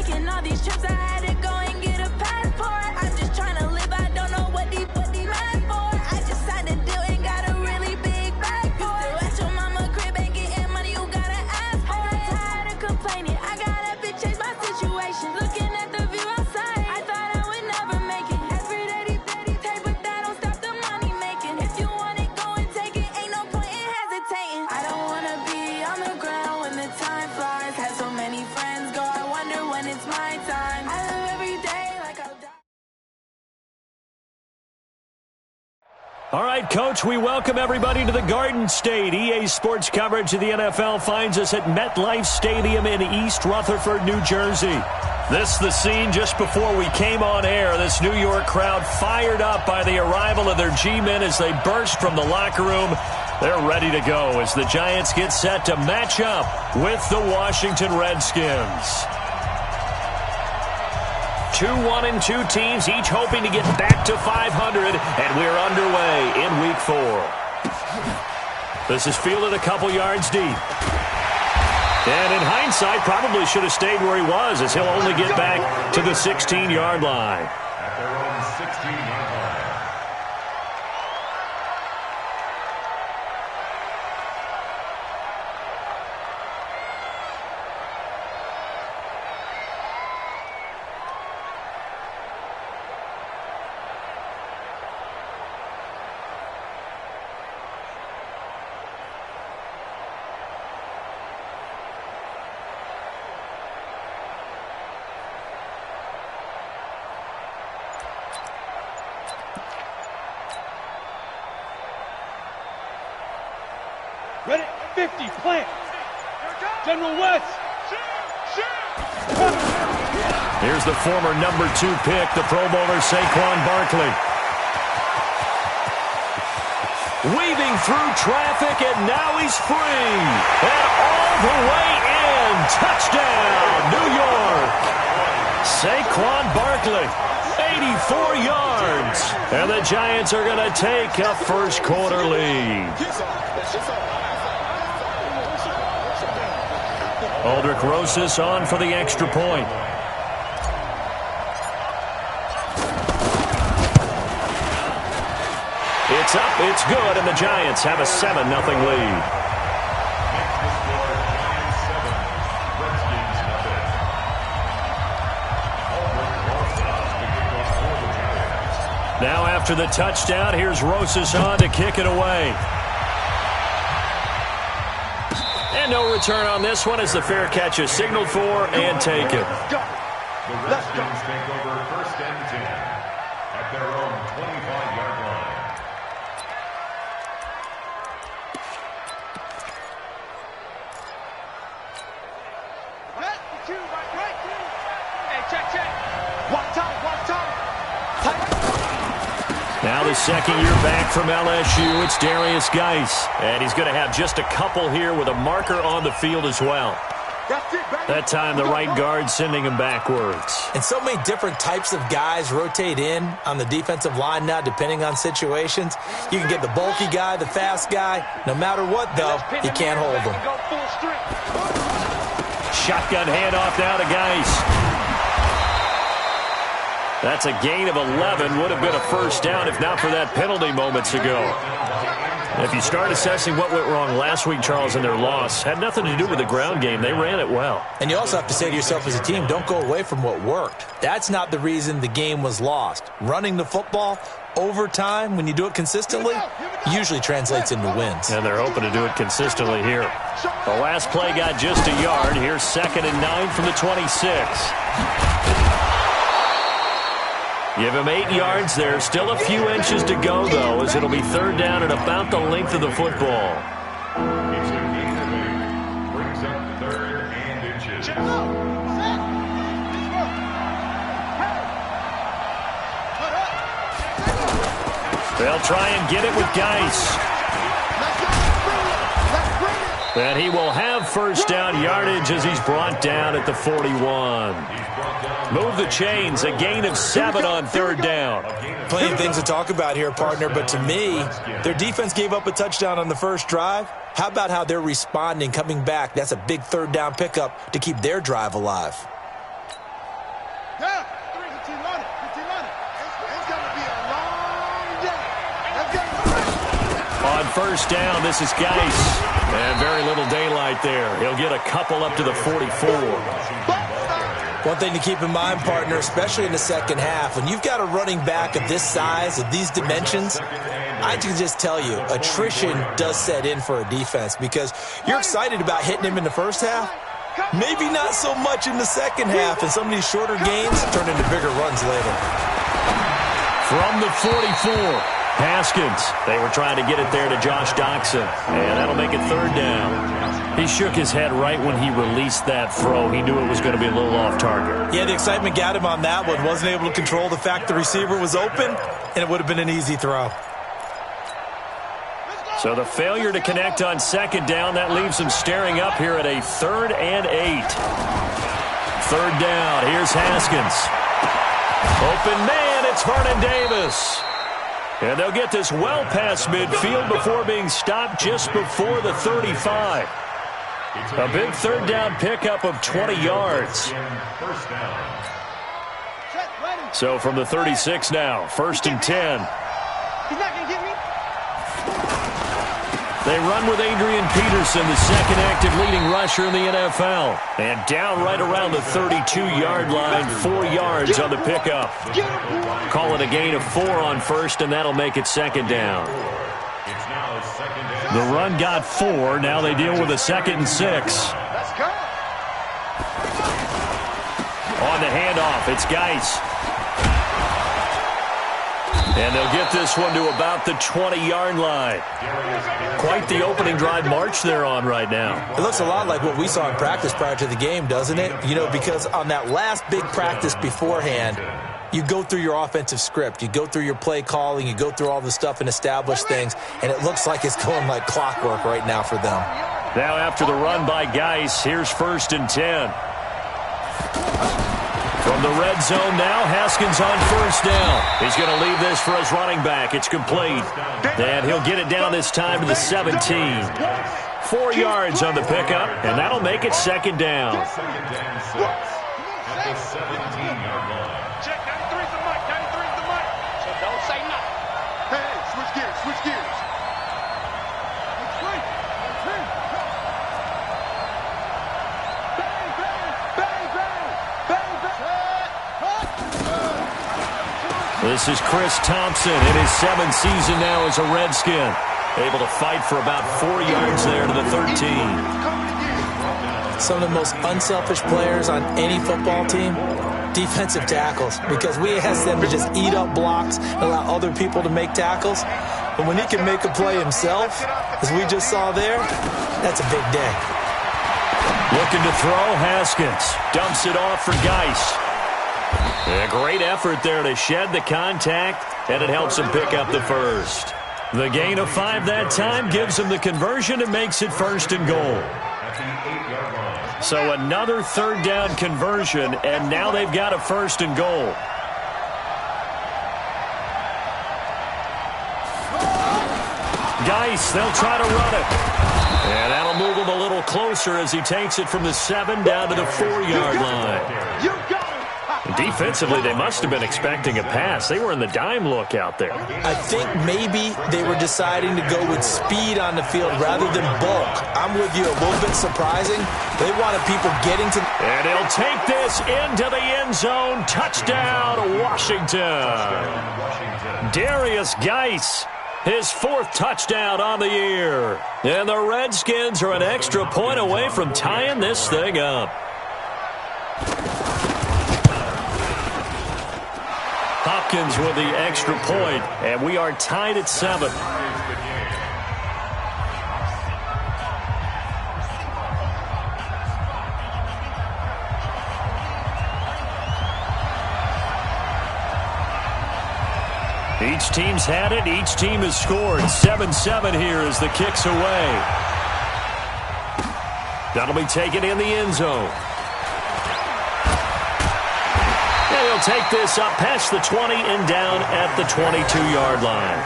Taking all these trips, I had to go and get a passport. I'm just trying to live, I don't know what these mad for. I just signed a deal and got a really big bag for it. Still at your mama crib and getting money, you gotta ask for it. I'm tired of complaining, I gotta bitch change my situation. Looking at the view outside, I thought I would never make it. Every day they take, but that don't stop the money making. If you want it, go and take it, ain't no point in hesitating. I don't wanna be on the ground when the time flies. Had so many friends go, I wonder when it's my time. I live every day like I'll die. All right, Coach, we welcome everybody to the Garden State. EA Sports coverage of the NFL finds us at MetLife Stadium in East Rutherford, New Jersey. This the scene just before we came on air. This New York crowd fired up by the arrival of their G-men as they burst from the locker room. They're ready to go as the Giants get set to match up with the Washington Redskins. 2 1-2 teams, each hoping to get back to 500, and we're underway in Week 4. This is fielded a couple yards deep. And in hindsight, probably should have stayed where he was, as he'll only get back to the 16-yard line. At their own 16-yard line. Ready? 50, plant. General West. Here's the former number 2 pick, the Pro Bowler Saquon Barkley. Weaving through traffic, and now he's free. And all the way in. Touchdown, New York. Saquon Barkley, 84 yards. And the Giants are going to take a first quarter lead. Aldrich Rosas on for the extra point. It's up, it's good, and the Giants have a 7-0 lead. Now after the touchdown, here's Rosas on to kick it away. And no return on this one as the fair catch is signaled for and taken. The Redskins take over 1st and 10 at their own 25-yard line. Now the second year back from LSU, it's Darius Geis. And he's going to have just a couple here with a marker on the field as well. That time the right guard sending him backwards. And so many different types of guys rotate in on the defensive line now depending on situations. You can get the bulky guy, the fast guy. No matter what, though, you can't hold him. Shotgun handoff now to Geis. That's a gain of 11. Would have been a first down if not for that penalty moments ago. If you start assessing what went wrong last week, Charles, in their loss, had nothing to do with the ground game. They ran it well. And you also have to say to yourself as a team, don't go away from what worked. That's not the reason the game was lost. Running the football over time, when you do it consistently, usually translates into wins. And they're hoping to do it consistently here. The last play got just a yard. Here's 2nd and 9 from the 26. Give him 8 yards there. Still a few inches to go, though, as it'll be 3rd down and about the length of the football. It's a gain of 8. Brings up 3rd and inches. They'll try and get it with Geis. And he will have first down yardage as he's brought down at the 41. Move the chains, a gain of 7 on 3rd down. Plenty of things to talk about here, partner, but to me, their defense gave up a touchdown on the first drive. How about how they're responding, coming back? That's a big 3rd down pickup to keep their drive alive. On first down, this is Geis. And very little daylight there. He'll get a couple up to the 44. One thing to keep in mind, partner, especially in the second half, when you've got a running back of this size, of these dimensions, I can just tell you, attrition does set in for a defense because you're excited about hitting him in the first half. Maybe not so much in the second half, and some of these shorter gains turn into bigger runs later. From the 44, Haskins. They were trying to get it there to Josh Doxson, and that'll make it third down. He shook his head right when he released that throw. He knew it was going to be a little off target. Yeah, the excitement got him on that one. Wasn't able to control the fact the receiver was open, and it would have been an easy throw. So the failure to connect on second down, that leaves them staring up here at a 3rd and 8. Third down, here's Haskins. Open man, it's Vernon Davis. And they'll get this well past midfield before being stopped just before the 35. A big third down pickup of 20 yards. So from the 36 now, 1st and 10. He's not going to get me. They run with Adrian Peterson, the second active leading rusher in the NFL. And down right around the 32-yard line, 4 yards on the pickup. Call it a gain of 4 on first, and that'll make it second down. The run got 4. Now they deal with a 2nd and 6. Let's go. On the handoff, it's Geis. And they'll get this one to about the 20-yard line. Quite the opening drive march they're on right now. It looks a lot like what we saw in practice prior to the game, doesn't it? You know, because on that last big practice beforehand, you go through your offensive script. You go through your play calling. You go through all the stuff and establish things. And it looks like it's going like clockwork right now for them. Now after the run by Geis, here's 1st and 10. From the red zone now, Haskins on first down. He's going to leave this for his running back. It's complete. And he'll get it down this time to the 17. 4 yards on the pickup, and that'll make it second down. Second and 6 at the 17-yard line. Check, 93's the mic, 93's the mic. So don't say nothing. Hey, switch gears, switch gears. This is Chris Thompson in his 7th season now as a Redskin. Able to fight for about 4 yards there to the 13. Some of the most unselfish players on any football team, defensive tackles, because we ask them to just eat up blocks and allow other people to make tackles. But when he can make a play himself, as we just saw there, that's a big day. Looking to throw, Haskins. Dumps it off for Geis. A great effort there to shed the contact, and it helps him pick up the first. The gain of 5 that time gives him the conversion and makes it 1st and goal. So another third down conversion, and now they've got a 1st and goal. Geis, they'll try to run it. And that'll move him a little closer as he takes it from the 7 down to the 4-yard line. Defensively, they must have been expecting a pass. They were in the dime look out there. I think maybe they were deciding to go with speed on the field rather than bulk. I'm with you, a little bit surprising. They wanted people getting to... And he'll take this into the end zone. Touchdown, Washington. Darius Geis, his 4th touchdown on the year. And the Redskins are an extra point away from tying this thing up. Hopkins with the extra point, and we are tied at 7. Each team's had it. Each team has scored. 7-7 here as the kick's away. That'll be taken in the end zone. He'll take this up past the 20 and down at the 22-yard line.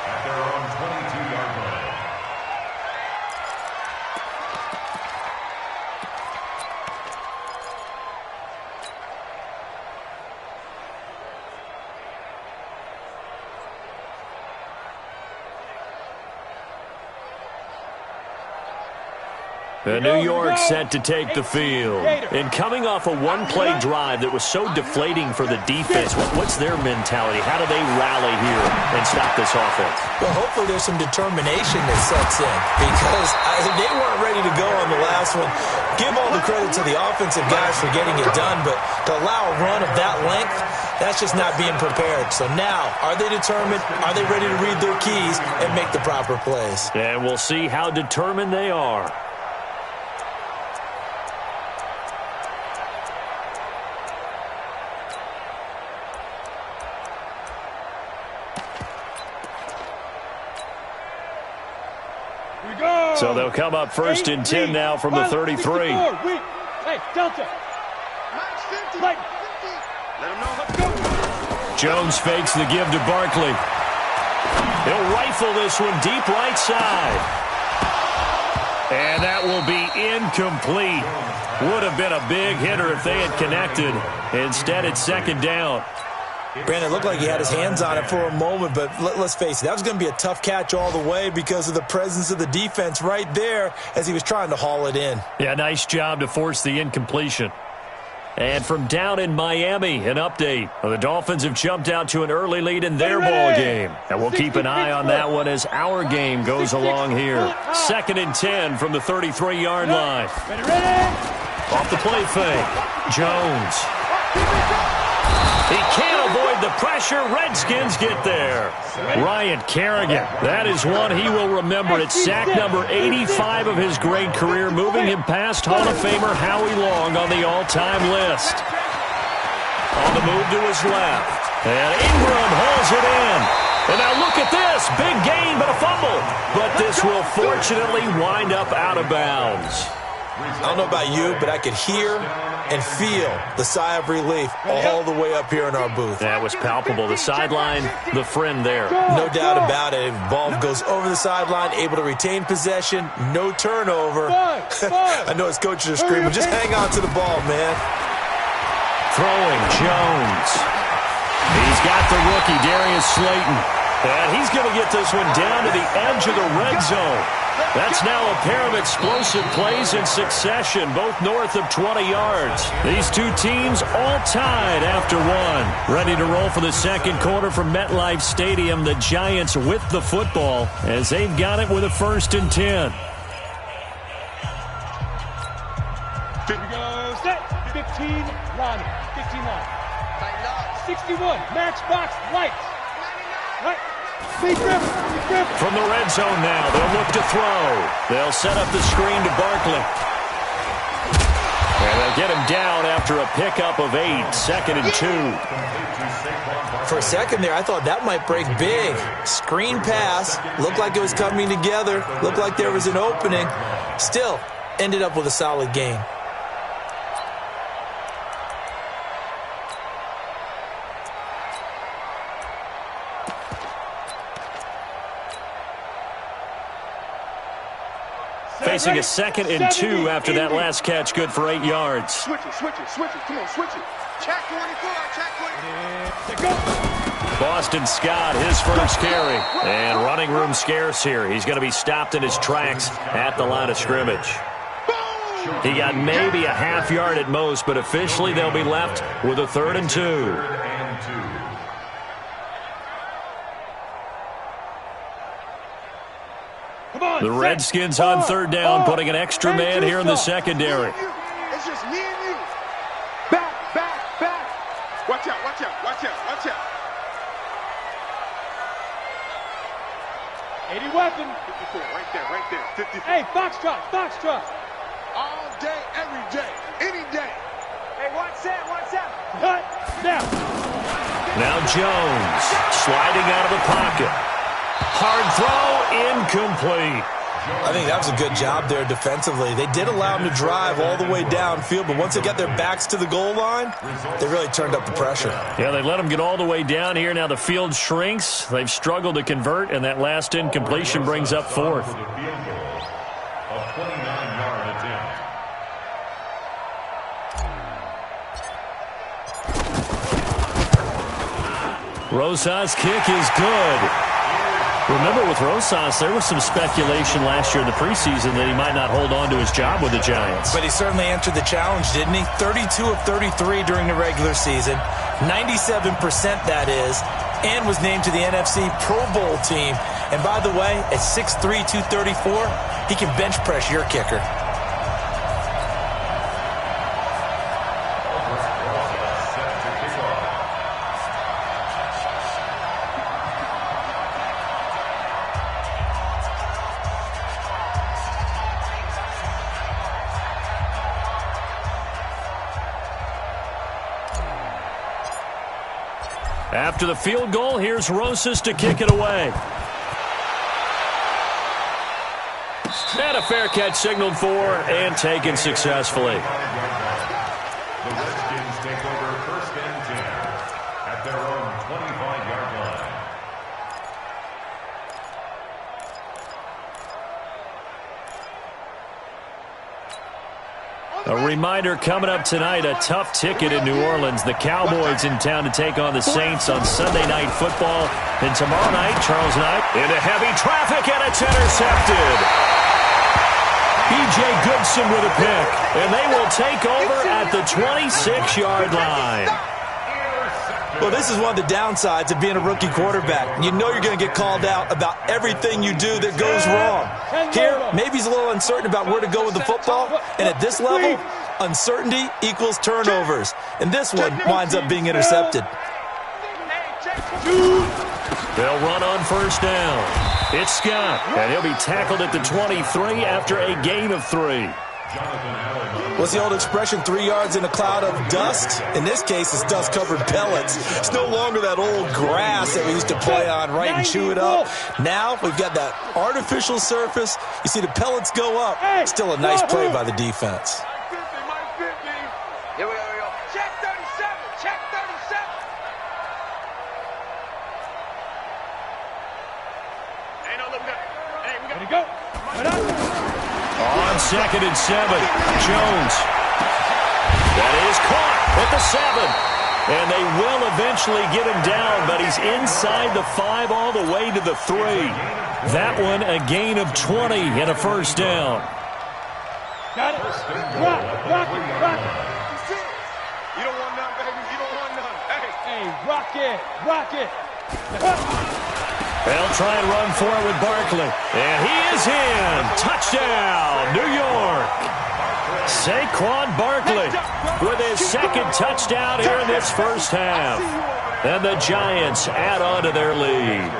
At their own 22-yard line. And New York set to take the field. And coming off a one-play drive that was so deflating for the defense, what's their mentality? How do they rally here and stop this offense? Well, hopefully there's some determination that sets in because they weren't ready to go on the last one. Give all the credit to the offensive guys for getting it done, but to allow a run of that length, that's just not being prepared. So now, are they determined? Are they ready to read their keys and make the proper plays? And we'll see how determined they are. So they'll come up first and 10 now from the 33. Hey, Delta. Jones fakes the give to Barkley. He'll rifle this one deep right side. And that will be incomplete. Would have been a big hitter if they had connected. Instead, it's second down. Brandon, it looked like he had his hands on it for a moment, but let's face it, that was going to be a tough catch all the way because of the presence of the defense right there as he was trying to haul it in. Yeah, nice job to force the incompletion. And from down in Miami, an update. The Dolphins have jumped out to an early lead in their ball game. And we'll keep an eye on that one as our game goes along here. Second and 10 from the 33-yard line. Off the play fake. Jones. He can't avoid the pressure. Redskins get there. Ryan Kerrigan. That is one he will remember. It's sack number 85 of his great career, moving him past Hall of Famer Howie Long on the all-time list. On the move to his left. And Ingram hauls it in. And now look at this. Big gain, but a fumble. But this will fortunately wind up out of bounds. I don't know about you, but I could hear and feel the sigh of relief all the way up here in our booth. That was palpable. The sideline, the friend there. No doubt about it. Ball goes over the sideline, able to retain possession, no turnover. I know his coaches are screaming, just hang on to the ball, man. Throwing Jones. He's got the rookie, Darius Slayton. And he's going to get this one down to the edge of the red zone. That's now a pair of explosive plays in succession, both north of 20 yards. These two teams all tied after one. Ready to roll for the second quarter from MetLife Stadium. The Giants with the football as they've got it with a first and 10. Here we go. Set. 15 line. 15 line. 61. Matchbox lights. Right. From the red zone now, they'll look to throw. They'll set up the screen to Barkley. And they'll get him down after a pickup of 8, second and 2. For a second there, I thought that might break big. Screen pass, looked like it was coming together, looked like there was an opening. Still, ended up with a solid gain. Facing a second and 2 after that last catch, good for 8 yards. Switch it. Come on, switch it. Check 24, Boston Scott, his first carry. And running room scarce here. He's going to be stopped in his tracks at the line of scrimmage. He got maybe a half yard at most, but officially they'll be left with a 3rd and 2. The Redskins on 3rd down, putting an extra man here in the secondary. It's just me and you. Back. Watch out. 80 weapon. 54, right there. 54. Hey, Foxtrot. All day, every day, any day. Hey, watch that. Cut. Now Jones sliding out of the pocket. Hard throw, incomplete. I think that was a good job there defensively. They did allow him to drive all the way downfield, but once they got their backs to the goal line, they really turned up the pressure. Yeah, they let him get all the way down here. Now the field shrinks. They've struggled to convert, and that last incompletion brings up 4th. Rosas' kick is good. Remember with Rosas, there was some speculation last year in the preseason that he might not hold on to his job with the Giants. But he certainly answered the challenge, didn't he? 32 of 33 during the regular season, 97% that is, and was named to the NFC Pro Bowl team. And by the way, at 6'3", 234, he can bench press your kicker. After the field goal, here's Rosas to kick it away. And a fair catch signaled for and taken successfully. The Redskins take over 1st and 10 at their own 25-yard line. A reminder coming up tonight, a tough ticket in New Orleans. The Cowboys in town to take on the Saints on Sunday Night Football. And tomorrow night, Charles Knight into heavy traffic, and it's intercepted. B.J. Goodson with a pick, and they will take over at the 26-yard line. Well, this is one of the downsides of being a rookie quarterback. You know you're going to get called out about everything you do that goes wrong. Here, maybe he's a little uncertain about where to go with the football, and at this level, uncertainty equals turnovers. And this one winds up being intercepted. They'll run on 1st down. It's Scott, and he'll be tackled at the 23 after a gain of 3. What's the old expression, 3 yards in a cloud of dust? In this case, it's dust-covered pellets. It's no longer that old grass that we used to play on, right, and chew it up. Now we've got that artificial surface. You see the pellets go up. Still a nice play by the defense. Here we go. Check 37. Check 37. Hey, no, look, hey, we got to go. On 2nd and 7, Jones. That is caught at the 7. And they will eventually get him down, but he's inside the 5 all the way to the 3. That one a gain of 20 and a 1st down. Got it. Rock it. You don't want none, baby. You don't want none. Hey, rock it. They'll try and run for it with Barkley. And he is in. Touchdown, New York. Saquon Barkley with his 2nd touchdown here in this 1st half. And the Giants add on to their lead.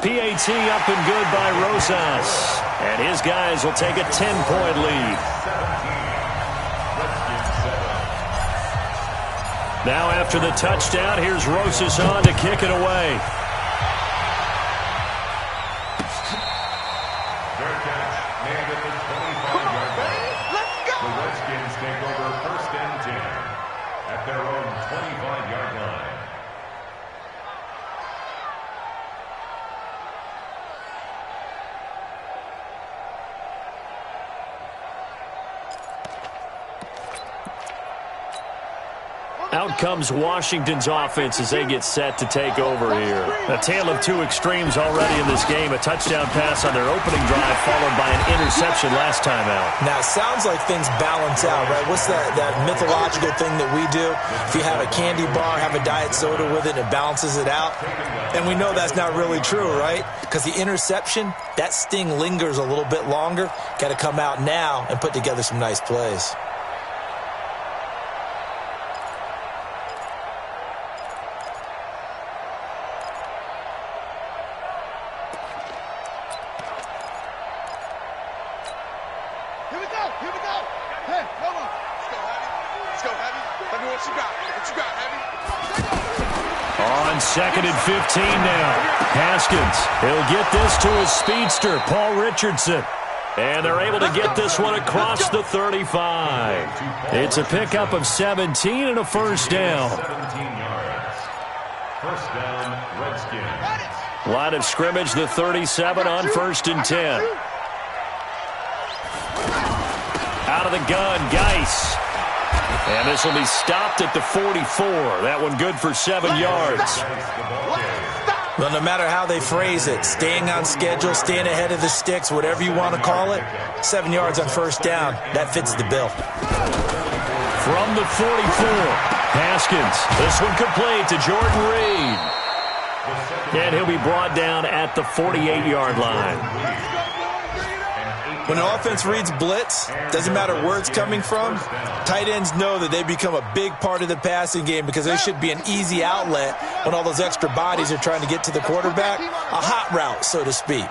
PAT up and good by Rosas. And his guys will take a 10-point lead. Now after the touchdown, here's Rosas on to kick it away. Fair catch made at the 25-yard line. Let's go. The Redskins take over 1st and 10 at their own 25-yard line. Out comes Washington's offense as they get set to take over here. A tale of 2 extremes already in this game. A touchdown pass on their opening drive followed by an interception last time out. Now, it sounds like things balance out, right? What's that mythological thing that we do? If you have a candy bar, have a diet soda with it, it balances it out. And we know that's not really true, right? Because the interception, that sting lingers a little bit longer. Got to come out now and put together some nice plays. Here we go. Hey, come on. Let's go, Heavy. Let me what you got, Heavy. On 2nd and 15 now. Haskins, he'll get this to his speedster, Paul Richardson. And they're able to get this one across the 35. It's a pickup of 17 and a 1st down. 17 yards. 1st down, Redskins. Line of scrimmage, the 37 on 1st and 10. Out of the gun, Geis. And this will be stopped at the 44. That one good for 7 yards. Well, no matter how they phrase it, staying on schedule, staying ahead of the sticks, whatever you want to call it, 7 yards on first down, that fits the bill. From the 44, Haskins. This one complete to Jordan Reed. And he'll be brought down at the 48-yard line. When an offense reads blitz, doesn't matter where it's coming from, tight ends know that they become a big part of the passing game because they should be an easy outlet when all those extra bodies are trying to get to the quarterback. A hot route, so to speak.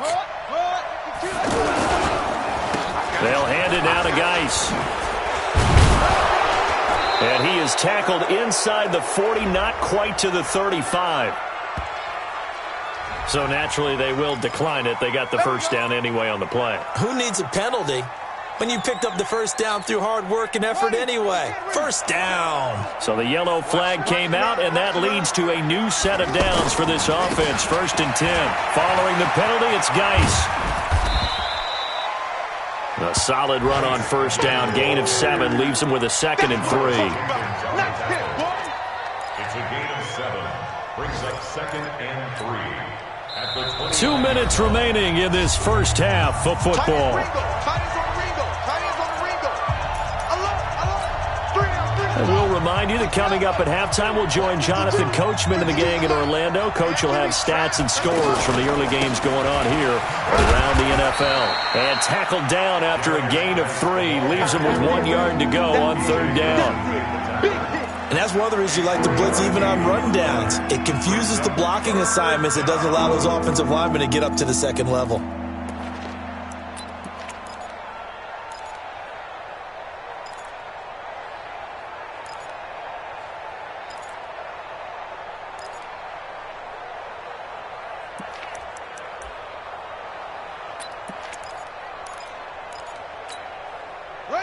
They'll hand it now to Geis. And he is tackled inside the 40, not quite to the 35. So naturally they will decline it. They got the first down anyway on the play. Who needs a penalty when you picked up the first down through hard work and effort anyway? First down. So the yellow flag came out, and that leads to a new set of downs for this offense. 1st and 10. Following the penalty, it's Geis. A solid run on first down. Gain of 7 leaves him with a 2nd and 3. It's a gain of 7. Brings up 2nd and 3. 2 minutes remaining in this first half of football. And we'll remind you that coming up at halftime, we'll join Jonathan Coachman and the gang in Orlando. Coach will have stats and scores from the early games going on here around the NFL. And tackled down after a gain of 3. Leaves him with 1 yard to go on 3rd down. And that's one of the reasons you like to blitz even on rundowns. It confuses the blocking assignments. It doesn't allow those offensive linemen to get up to the 2nd level.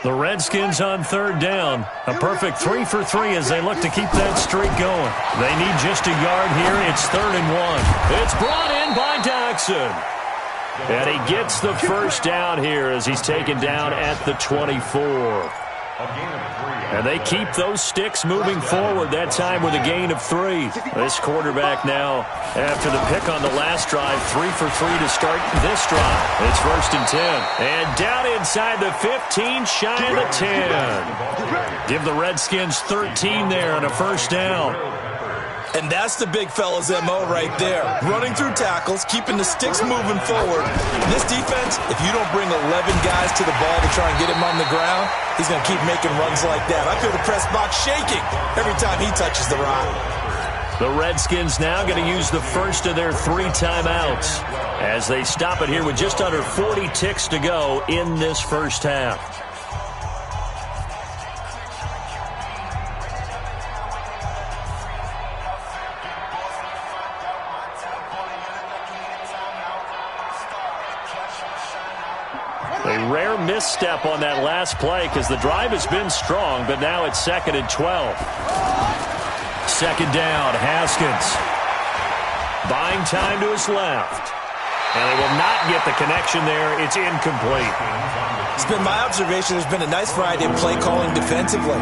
The Redskins on 3rd down. A perfect 3 for 3 as they look to keep that streak going. They need just a yard here. It's 3rd and 1. It's brought in by Doxson. And he gets the first down here as he's taken down at the 24. And they keep those sticks moving forward, that time with a gain of 3. This quarterback now, after the pick on the last drive, 3 for 3 to start this drive. It's 1st and 10. And down inside the 15, shy of the 10. Give the Redskins 13 there on a first down. And that's the big fella's MO right there. Running through tackles, keeping the sticks moving forward. This defense, if you don't bring 11 guys to the ball to try and get him on the ground, he's going to keep making runs like that. I feel the press box shaking every time he touches the rock. The Redskins now going to use the first of their 3 timeouts as they stop it here with just under 40 ticks to go in this first half. A rare misstep on that last play because the drive has been strong, but now it's 2nd and 12. 2nd down, Haskins. Buying time to his left. And they will not get the connection there. It's incomplete. It's been my observation there's been a nice variety of play calling defensively.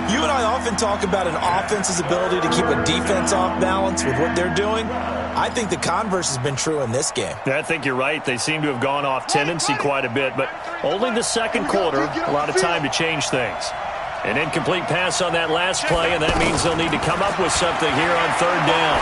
You and I often talk about an offense's ability to keep a defense off balance with what they're doing. I think the converse has been true in this game. I think you're right. They seem to have gone off tendency quite a bit, but only the 2nd quarter, a lot of time to change things. An incomplete pass on that last play, and that means they'll need to come up with something here on 3rd down.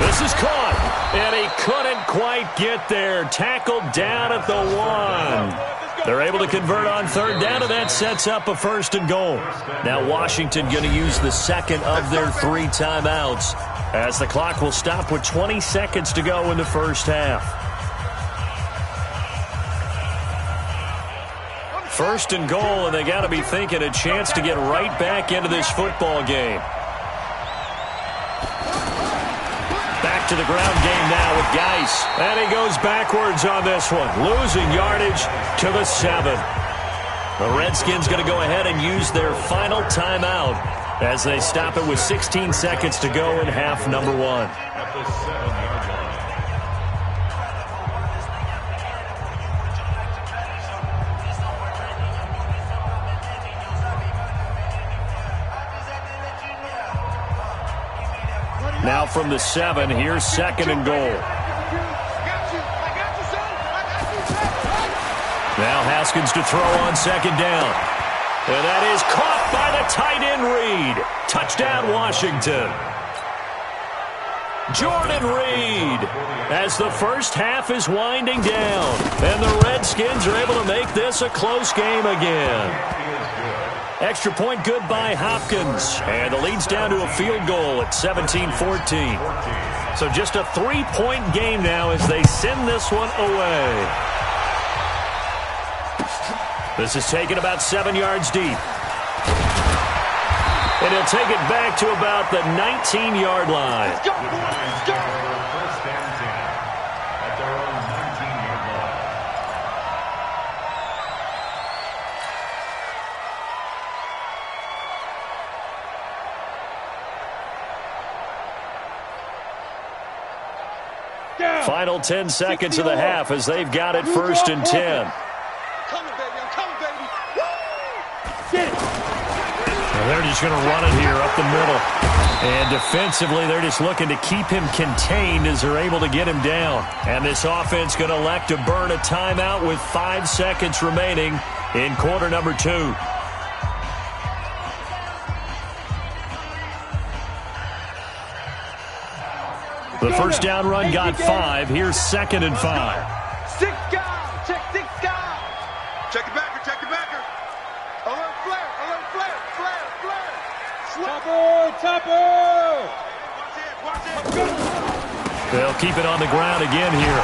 This is caught, and he couldn't quite get there. Tackled down at the 1. They're able to convert on 3rd down, and that sets up a 1st and goal. Now Washington going to use the 2nd of their 3 timeouts as the clock will stop with 20 seconds to go in the first half. 1st and goal, and they got to be thinking a chance to get right back into this football game. Back to the ground game now with Geis. And he goes backwards on this one, losing yardage to the 7. The Redskins going to go ahead and use their final timeout as they stop it with 16 seconds to go in half number 1. At the 7-yard line. Now from the 7, here's 2nd and goal. Now Haskins to throw on 2nd down. And that is caught by the tight end Reed. Touchdown, Washington. Jordan Reed, as the first half is winding down. And the Redskins are able to make this a close game again. Extra point good by Hopkins. And the lead's down to a field goal at 17-14. So just a 3-point game now as they send this one away. This is taken about 7 yards deep. And he'll take it back to about the 19-yard line. Let's go, boys, go! First and 10 at their own 19-yard line. Final 10 seconds of the half as they've got it 1st and 10. I'm coming, baby. I'm coming, baby. Get it. Well, they're just going to run it here up the middle. And defensively, they're just looking to keep him contained as they're able to get him down. And this offense going to elect to burn a timeout with 5 seconds remaining in quarter number 2. The first down run got 5. Here's 2nd and 5. 6 guys. Check 6 guys. Check it backer. Check it backer. Alert flare. Alert flare. Flare. Flare. Topper. Watch it. They'll keep it on the ground again here.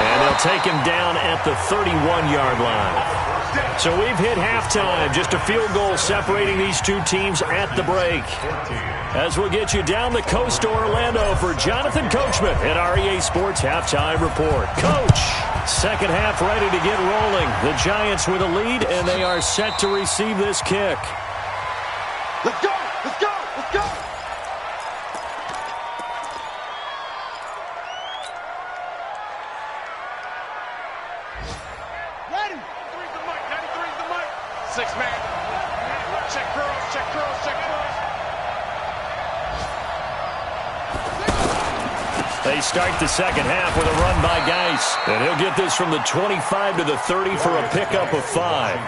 And they'll take him down at the 31-yard line. So we've hit halftime. Just a field goal separating these two teams at the break. As we'll get you down the coast to Orlando for Jonathan Coachman at our EA Sports Halftime Report. Coach, second half ready to get rolling. The Giants with a lead, and they are set to receive this kick. Let's go. Let's go. Let's go. Ready. 93's the mic. 93's the mic. 6 man. Check girls. Check girls. Check girls. They start the second half with a run by Geis. And he'll get this from the 25 to the 30 for a pickup of 5.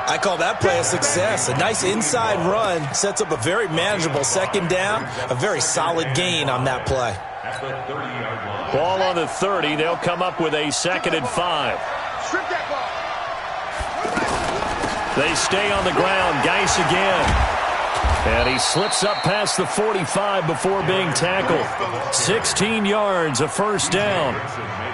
I call that play a success. A nice inside run sets up a very manageable second down. A very solid gain on that play. Ball on the 30. They'll come up with a 2nd and 5. They stay on the ground. Geis again. And he slips up past the 45 before being tackled. 16 yards, a first down.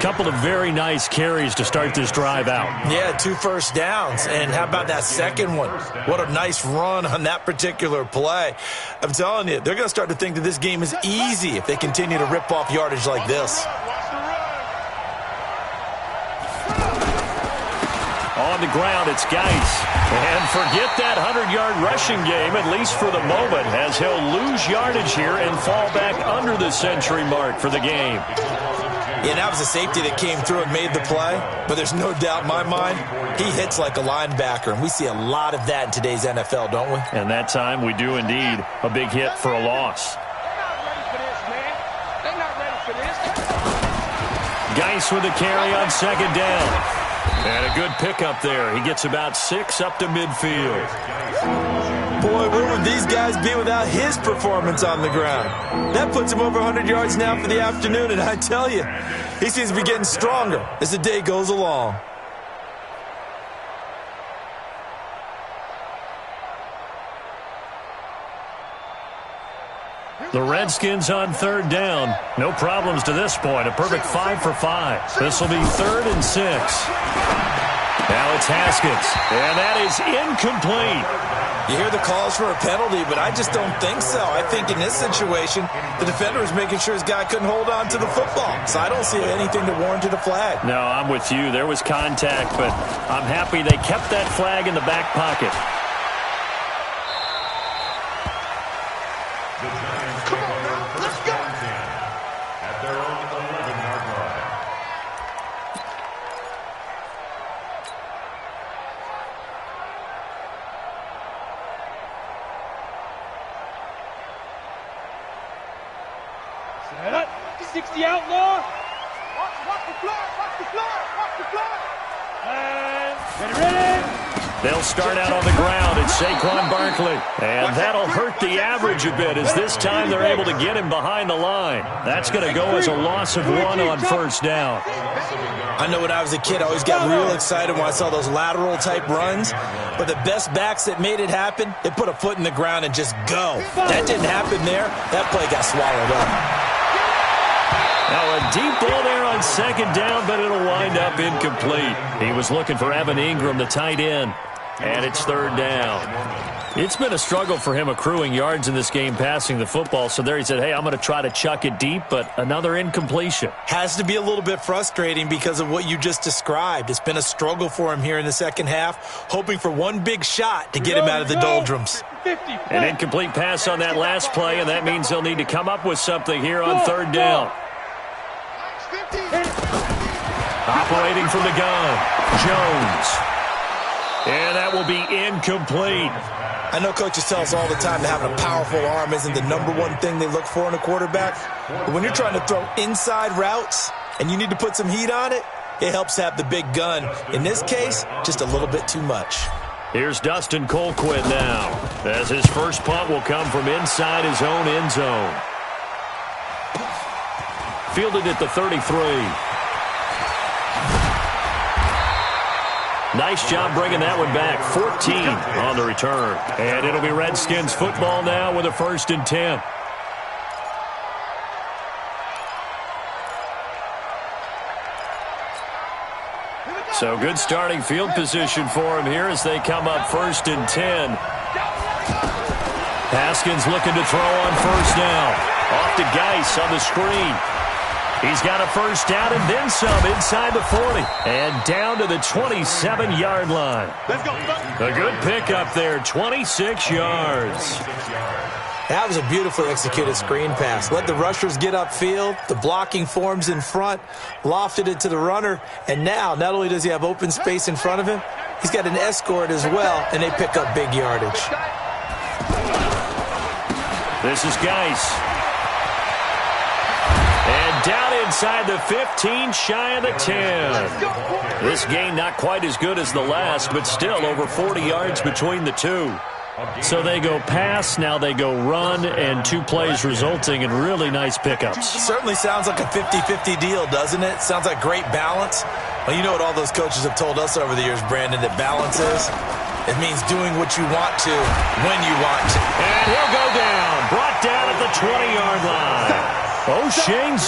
Couple of very nice carries to start this drive out. Yeah, 2 first downs. And how about that second one? What a nice run on that particular play. I'm telling you, they're going to start to think that this game is easy if they continue to rip off yardage like this. On the ground, it's Geis. And forget that 100-yard rushing game, at least for the moment, as he'll lose yardage here and fall back under the century mark for the game. Yeah, that was a safety that came through and made the play. But there's no doubt in my mind, he hits like a linebacker. And we see a lot of that in today's NFL, don't we? And that time we do indeed. A big hit for a loss. They're not ready for this, man. They're not ready for this. Geis with a carry on second down. And a good pickup there. He gets about 6 up to midfield. Boy, where would these guys be without his performance on the ground? That puts him over 100 yards now for the afternoon, and I tell you, he seems to be getting stronger as the day goes along. The Redskins on third down. No problems to this point. A perfect 5 for 5. This will be 3rd and 6. Now it's Haskins. And that is incomplete. You hear the calls for a penalty, but I just don't think so. I think in this situation, the defender was making sure his guy couldn't hold on to the football. So I don't see anything that warranted a flag. No, I'm with you. There was contact, but I'm happy they kept that flag in the back pocket. Set up. 60 outlaw. Watch the flag. Watch the flag. Watch the flag. And ready. They'll start out on the ground. It's Saquon Barkley. And that'll hurt the average a bit as this time they're able to get him behind the line. That's going to go as a loss of 1 on first down. I know when I was a kid, I always got real excited when I saw those lateral-type runs. But the best backs that made it happen, they put a foot in the ground and just go. That didn't happen there. That play got swallowed up. Now a deep ball there on second down, but it'll wind up incomplete. He was looking for Evan Ingram, the tight end. And it's third down. It's been a struggle for him accruing yards in this game passing the football. So there he said, hey, I'm going to try to chuck it deep, but another incompletion. Has to be a little bit frustrating because of what you just described. It's been a struggle for him here in the second half, hoping for one big shot to get him out of the doldrums. An incomplete pass on that last play, and that means they'll need to come up with something here on third down. Operating from the gun, Jones. And that will be incomplete. I know coaches tell us all the time that having a powerful arm isn't the number one thing they look for in a quarterback. But when you're trying to throw inside routes and you need to put some heat on it, it helps to have the big gun. In this case, just a little bit too much. Here's Dustin Colquitt now, as his first punt will come from inside his own end zone. Fielded at the 33. Nice job bringing that one back. 14 on the return. And it'll be Redskins football now with a 1st and 10. So good starting field position for him here as they come up 1st and 10. Haskins looking to throw on first down. Off to Geis on the screen. He's got a first down and then some inside the 40. And down to the 27-yard line. A good pickup there, 26 yards. That was a beautifully executed screen pass. Let the rushers get upfield. The blocking forms in front. Lofted it to the runner. And now, not only does he have open space in front of him, he's got an escort as well, and they pick up big yardage. This is Geis. And down inside the 15, shy of the 10. This gain not quite as good as the last, but still over 40 yards between the two. So they go pass, now they go run, and 2 plays resulting in really nice pickups. Certainly sounds like a 50-50 deal, doesn't it? Sounds like great balance. Well, you know what all those coaches have told us over the years, Brandon, that balance is? It means doing what you want to, when you want to. And he'll go down, brought down at the 20-yard line. O'Shane